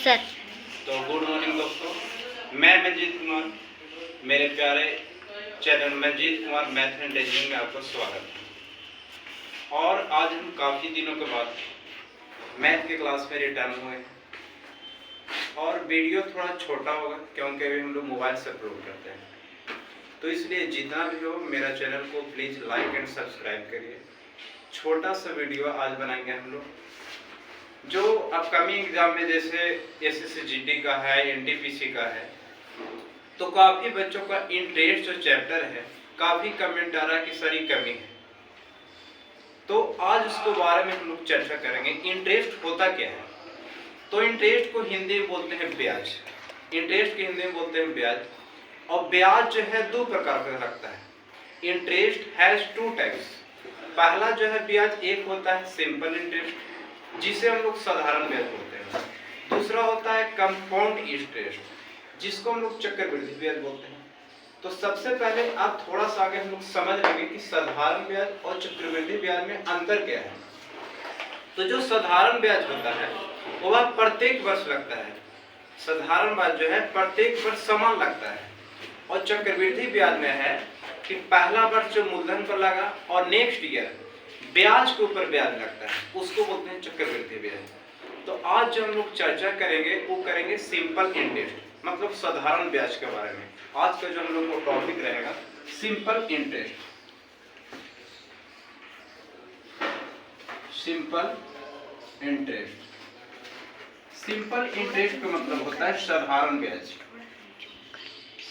Sir. तो good morning दोस्तों, मैं मंजीत कुमार, मेरे प्यारे channel Manjeet Kumar math and reasoning में आपका स्वागत है। और आज हम काफ़ी दिनों के बाद मैथ के क्लास में रिटर्न हुए हैं और वीडियो थोड़ा छोटा होगा क्योंकि अभी हम लोग मोबाइल से अपलोड करते हैं, तो इसलिए जितना भी हो मेरा चैनल को प्लीज़ लाइक एंड सब्सक्राइब करिए। छोटा सा वीडियो आज बनाएंगे हम लोग जो अपकमिंग एग्जाम में जैसे एसएससी जीडी का है, एनटीपीसी का है, तो काफ़ी बच्चों का इंटरेस्ट जो चैप्टर है काफ़ी कमेंट आ रहा है कि सर ये कमी है, तो आज उसके बारे में हम लोग चर्चा करेंगे। इंटरेस्ट होता क्या है? तो इंटरेस्ट को हिंदी में बोलते हैं ब्याज। इंटरेस्ट की हिंदी में बोलते हैं ब्याज। और ब्याज जो है दो प्रकार का लगता है। Interest has two types. पहला जो है ब्याज, एक होता है सिंपल इंटरेस्ट जिसे हम लोग साधारण ब्याज बोलते हैं। दूसरा होता है कंपाउंड इंटरेस्ट जिसको हम लोग चक्रवृद्धि ब्याज बोलते हैं। तो सबसे पहले आप थोड़ा सा आगे हम लोग समझ लेंगे कि साधारण ब्याज और चक्रवृद्धि ब्याज में अंतर क्या है। तो जो साधारण ब्याज होता है वह प्रत्येक वर्ष लगता है। साधारण ब्याज जो है प्रत्येक वर्ष समान लगता है। और चक्रवृद्धि ब्याज में है कि पहला वर्ष जो मूलधन पर लगा और नेक्स्ट ईयर ब्याज के ऊपर ब्याज लगता है, उसको बोलते हैं चक्रवृद्धि ब्याज। तो आज जो हम लोग चर्चा करेंगे वो करेंगे सिंपल इंटरेस्ट, मतलब साधारण ब्याज के बारे में। आज का जो हम लोग को टॉपिक रहेगा simple interest. Simple interest, simple interest का मतलब होता है साधारण ब्याज।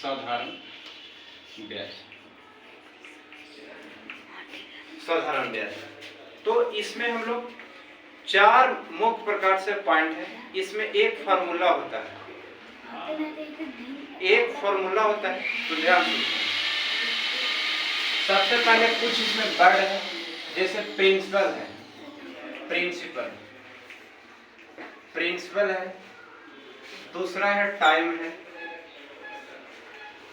साधारण ब्याज, साधारण ब्याज। तो इसमें हम लोग चार मुख्य प्रकार से पॉइंट है। इसमें एक फार्मूला होता है, एक फार्मूला होता है, तो ध्यान दीजिए। सबसे पहले कुछ इसमें वर्ड है, जैसे प्रिंसिपल है, प्रिंसिपल प्रिंसिपल है। दूसरा है टाइम है।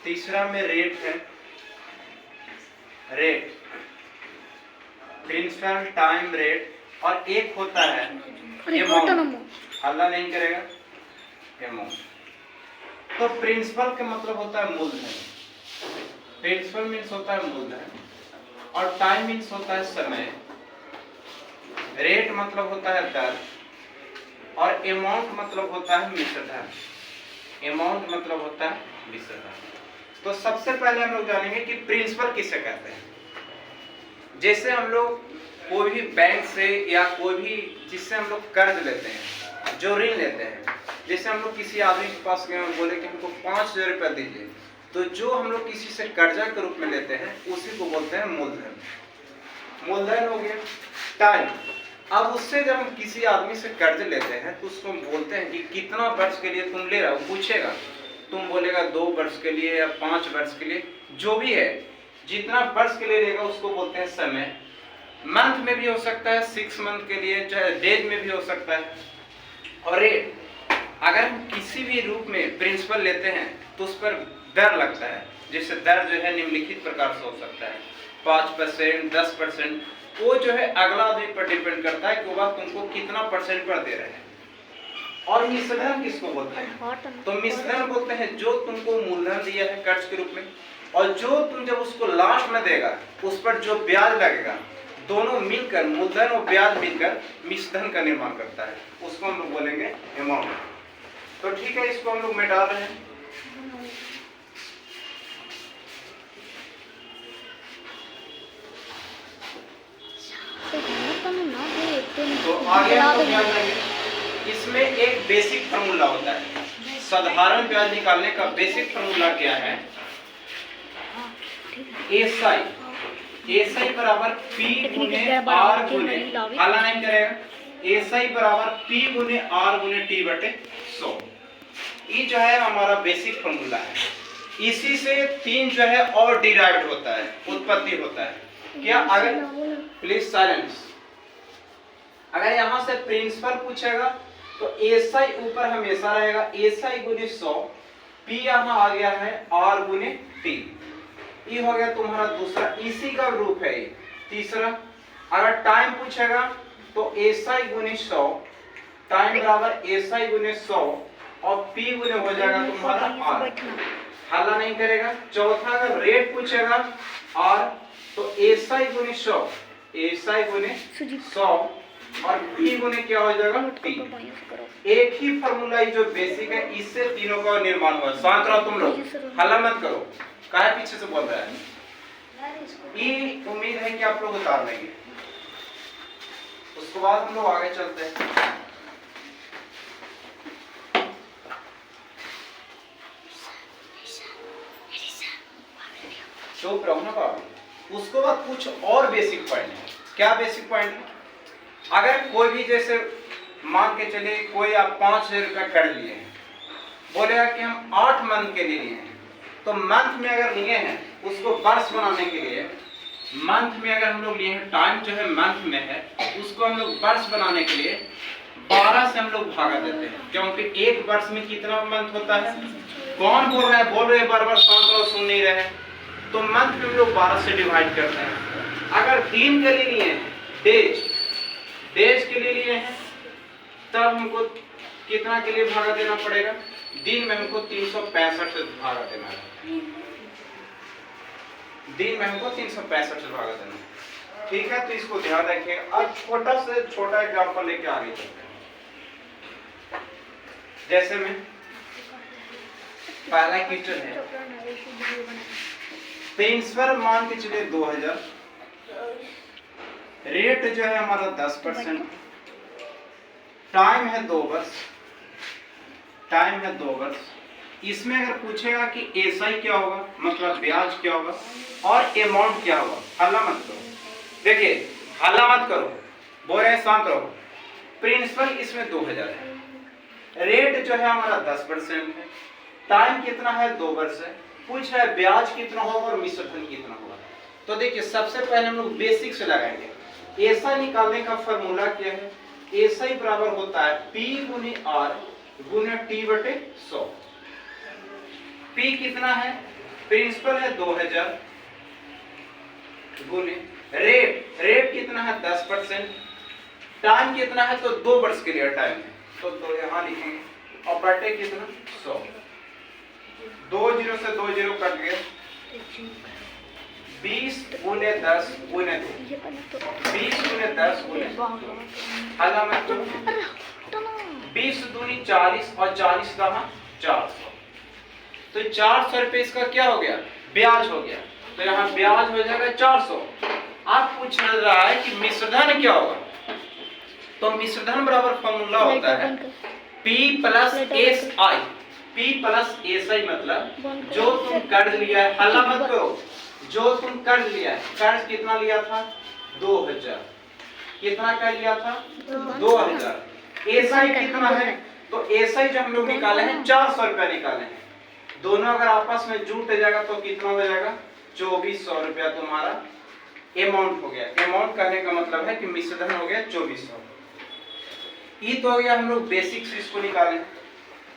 तीसरा में रेट है, रेट, प्रिंसिपल, टाइम, रेट। और एक होता है अमाउंट। हल्ला नहीं करेगा, अमाउंट। तो प्रिंसिपल का मतलब होता है मूलधन। प्रिंसिपल मीन्स होता है मूलधन। और टाइम मीन्स होता है समय। रेट मतलब होता है दर। और अमाउंट मतलब होता है मिश्रधन। अमाउंट मतलब होता है मिश्रधन। तो सबसे पहले हम लोग जानेंगे कि प्रिंसिपल किसे कहते हैं। जैसे हम लोग कोई भी बैंक से या कोई भी जिससे हम लोग कर्ज लेते हैं, जो ऋण लेते हैं, जैसे हम लोग किसी आदमी के पास गए और बोले कि हमको 5,000 रुपया दीजिए, तो जो हम लोग किसी से कर्जा के रूप में लेते हैं उसी को बोलते हैं मूलधन। मूलधन हो गया। टाइम, अब उससे जब हम किसी आदमी से कर्ज लेते हैं तो उसको हम बोलते हैं कि कितना वर्ष के लिए तुम ले रहे हो, पूछेगा, तुम बोलेगा 2 वर्ष के लिए या 5 वर्ष के लिए, जो भी है, जितना वर्ष के लिए लेगा उसको बोलते हैं समय। मंथ में भी हो सकता है, 6 मंथ के लिए, चाहे डेज में भी हो सकता है। और रेट, अगर हम किसी भी रूप में प्रिंसिपल लेते हैं तो उस पर दर लगता है। जैसे दर जो है निम्नलिखित प्रकार से हो सकता है 5%, 10%। वो जो है अगला आदमी पर डिपेंड करता है कि वह तुमको कितना परसेंट पर दे रहे हैं। और मिश्रधन किसको बोलते हैं? तो मिश्रधन बोलते हैं जो तुमको मूलधन दिया है कर्ज के रूप में, और जो तुम जब उसको लास्ट में देगा उस पर जो ब्याज लगेगा, दोनों मिलकर, मूलधन और ब्याज मिलकर मिश्रधन का निर्माण करता है, उसको हम लोग बोलेंगे अमाउंट। तो ठीक है, इसको हम लोग मिटा रहे हैं। तो आगे हम लोग ध्यान देंगे, इसमें एक बेसिक फार्मूला होता है। साधारण ब्याज निकालने का बेसिक फार्मूला क्या है? एसआई, एसआई बराबर पी गुने आर गुने, हल्ला नहीं करेगा, एसआई बराबर पी गुने आर गुने टी बटे 100। ये जो है हमारा बेसिक फार्मूला है। इसी से 3 जो है और डिराइव्ड होता है, उत्पत्ति होता है। क्या? अगर प्लीज साइलेंस, अगर यहाँ से प्रिंसिपल पूछेगा तो एसआई ऊपर हमेशा रहेगा, एसआई गुने 100, पी यहाँ आ गया है आर गुने टी। ये हो गया तुम्हारा दूसरा, इसी का रूप है ये तीसरा। अगर टाइम पूछेगा तो एसआई गुने 100 टाइम बराबर एसआई गुने 100 और पी गुने हो जाएगा तुम्हारा आर, हल्ला नहीं करेगा। चौथा अगर रेट पूछेगा आर तो एसआई गुने 100, एसआई गुने 100 और पी गुने क्या हो जाएगा टी। एक ही फॉर्मूला जो बेसिक है इससे तीनों का निर्माण हुआ। शांत रहो तुम लोग, हल्ला मत करो, काहे पीछे से बोल रहा है। ये उम्मीद है कि आप लोग उतार लेंगे। उसके बाद हम लोग आगे चलते हैं। चुप रहो ना बाबू। उसके बाद कुछ और बेसिक पॉइंट है। क्या बेसिक पॉइंट है? अगर कोई भी जैसे मान के चले कोई आप 5,000 रुपया कर लिए हैं, बोलेगा कि हम 8 मंथ के लिए लिए हैं, तो मंथ में अगर लिए हैं उसको वर्ष बनाने के लिए, मंथ में अगर हम लोग लिए हैं, टाइम जो है मंथ में है, उसको हम लोग वर्ष बनाने के लिए 12 से हम लोग भागा देते हैं, क्योंकि एक वर्ष में कितना मंथ होता है। कौन बोल रहा है? बोल रहे बार बार, शांत रहो, सुन नहीं रहे। तो मंथ में हम लोग 12 से डिवाइड करते हैं। अगर दिन के लिए लिए हैं, डेज के लिए लिए हैं, तब हमको कितना के लिए भागा देना पड़ेगा? दिन में हमको 365 से भागा देना है। दिन में हमको 365 से भागा देना है। ठीक है, तो इसको ध्यान रखिए। अब छोटा से छोटा एग्जांपल लेके आगे चलते हैं। जैसे में पहला क्वेश्चन है, प्रिंसिपल मान के चलिए 2000, रेट जो है हमारा 10%, टाइम है 2 वर्ष, टाइम है 2 वर्ष। इसमें अगर पूछेगा कि एसआई क्या होगा, मतलब ब्याज क्या होगा और अमाउंट क्या होगा, हल्ला मत करो। देखिए, हल्ला मत करो, बोल रहे हैं शांत रहो। प्रिंसिपल इसमें 2000 है, रेट जो है हमारा 10% है, टाइम कितना है 2 वर्ष है, पूछ रहा है ब्याज कितना होगा और मिश्रधन कितना होगा। तो देखिए, सबसे पहले हम लोग बेसिक से लगाएंगे। एसआई निकालने का फॉर्मूला क्या है? एसआई बराबर होता है पी गुने आर गुने टी बटे 100। पी कितना है? प्रिंसिपल है 2000 गुने रेट कितना है 10%, टाइम कितना है तो 2 वर्ष के लिए टाइम है, तो 2 यहां लिखेंगे और बटे कितना 100। 2 0 से 2 0 कट गए। 20 गुने 10 गुने 2, 20 गुने 10 गुने, हल्ला मत करो। 20 दूनी 40 और 40 कहाँ 400, तो 400 रुपये इसका क्या हो गया? ब्याज हो गया। तो यहाँ ब्याज हो जाएगा 400। आप पूछ रहा है कि मिश्रधन क्या होगा, तो मिश्रधन बराबर फॉर्मूला होता है P plus S I. P plus S I मतलब जो तुम कर्ज लिया है, हल्ला मत करो, जो तुम कर्ज लिया है, कर्ज कितना लिया था 2000, कितना कर लिया था 2000। एसआई कितना है? तो एसआई जो हम लोग निकाले हैं 400 रुपया निकाले हैं। दोनों अगर आपस में जुट जाएगा तो कितना हो जाएगा 2400 रुपया तुम्हारा अमाउंट हो गया। अमाउंट कहने का मतलब है कि मिश्रधन हो गया 2400। ये तो हो गया हम लोग बेसिक से इसको निकालें।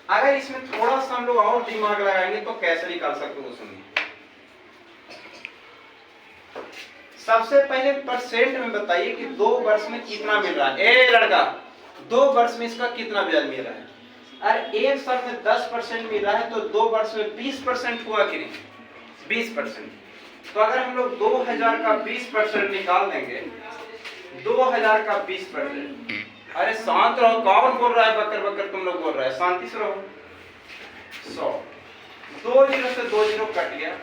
अगर इसमें थोड़ा सा हम लोग और दिमाग लगाएंगे तो कैसे निकाल सकते हो सुनिए। सबसे पहले परसेंट में बताइए कि 2 वर्ष में कितना मिल रहा है। ए लड़का, 2 वर्ष में इसका कितना ब्याज मिल रहा है? अरे एक साल में 10% मिल रहा है तो 2 वर्ष में 20% हुआ कि नहीं? 20%। तो अगर हम लोग 2000 का 20% निकाल देंगे, 2000 का 20%, अरे शांत रहो, कौन बोल रहा है बकर बकर, तुम लोग बोल रहे हैं, शांति से रहो। 100, 2 0 से 2 0 कट गया,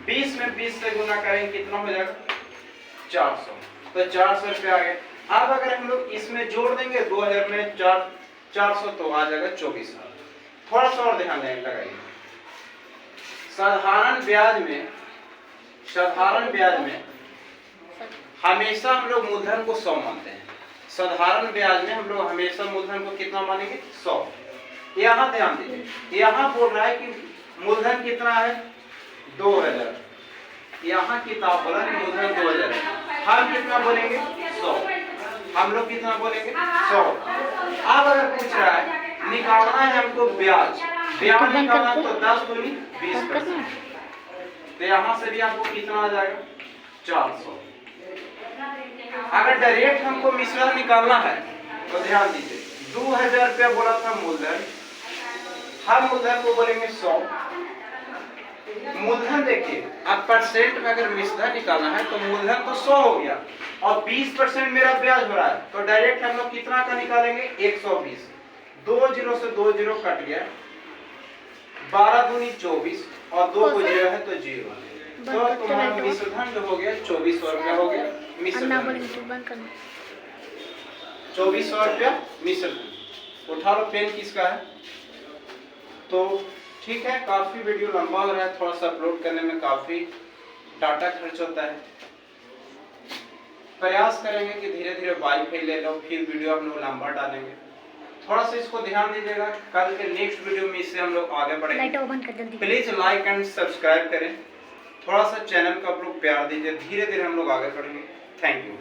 20 में 20 से गुना करेंगे कितना हो जाएगा 400, तो 400 रुपये आ गए। अब अगर हम लोग इसमें जोड़ देंगे 2000 में 400 तो आ जाएगा 2400। थोड़ा सा और ध्यान देने लगाइए। साधारण ब्याज में हमेशा हम लोग मूलधन को 100 मानते हैं। साधारण ब्याज में हम लोग हमेशा मूलधन को कितना मानेंगे 100। यहाँ ध्यान दीजिए, यहाँ बोल रहा है कि मूलधन कितना है 2000, यहाँ किताब बोला कि मूलधन 2000 है, हम कितना बोलेंगे 100, हम लोग कितना बोलेंगे 100। अब अगर पूछ रहा है निकालना है हमको ब्याज निकालना तो 10 दूनी 20%, तो यहाँ से भी आपको कितना आ जाएगा 400। अगर डायरेक्ट हमको मिश्रण निकालना है तो ध्यान दीजिए 2000 रुपया बोला था मूलधन, हर मूलधन को बोलेंगे 100। मूलधन देखिए, अब परसेंट में अगर मिश्रधन निकालना है तो मूलधन तो 100 हो गया और 20% मेरा ब्याज हो रहा है, तो डायरेक्ट हम लोग कितना का निकालेंगे 120। 2 जीरो से 2 जीरो कट गया, 12 दूनी 24 और 2 को जीरो है तो 0। तो तुम्हारा मिश्रधन जो हो गया 2400 रुपया हो गया मिश्रधन, 2400 रुपया मिश्रधन। उठा लो पेन किसका है। तो ठीक है, काफी वीडियो लंबा हो रहा है, थोड़ा सा अपलोड करने में काफी डाटा खर्च होता है। प्रयास करेंगे कि धीरे धीरे वाईफाई ले लो, फिर वीडियो हम लोग लंबा डालेंगे। थोड़ा सा इसको ध्यान दीजिएगा, कल के नेक्स्ट वीडियो में इससे हम लोग आगे बढ़ेंगे। प्लीज लाइक एंड सब्सक्राइब करें, थोड़ा सा चैनल को आप लोग प्यार दीजिए, धीरे धीरे हम लोग आगे बढ़ेंगे। Thank you.